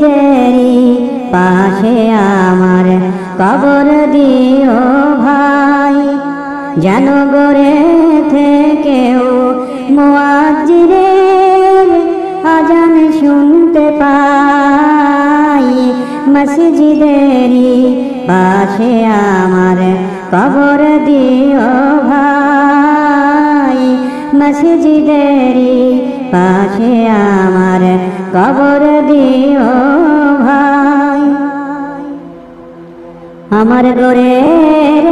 দেরি পাশে আমার কবর দিও ভাই, যেন গড়ে থেকেও মুয়াজ্জিনের আজান শুনতে পাই। মসজিদেরই পাশে আমার কবর দিও ভাই, মসজিদেরই পাশে আমার কবর দিও ভাই। আমার ঘরের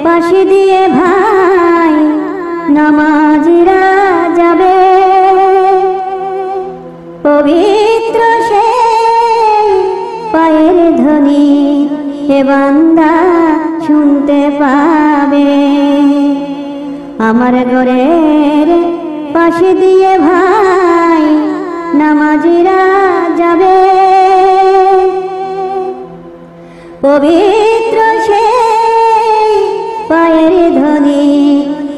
পাশে দিয়ে ভাই নামাজিরা যাবে, পবিত্র সে পায়ের ধ্বনি হে বান্দা শুনতে পাবে। আমার ঘরের পাশে দিয়ে ভাই নামাজিরা যাবে, পবিত্র সে পায়ের ধ্বনি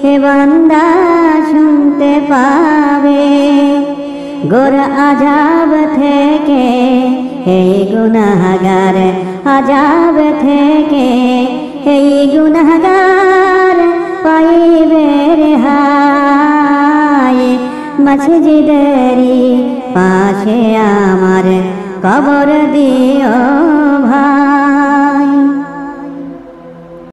হে বান্দা শুনতে পাবে। গোর আজাব থেকে এই গুনাহগার, আজাব থেকে এই গুনাহগার পাইবে রেহাই। মসজিদেরই পাশে আমার কবর দিও ভাই।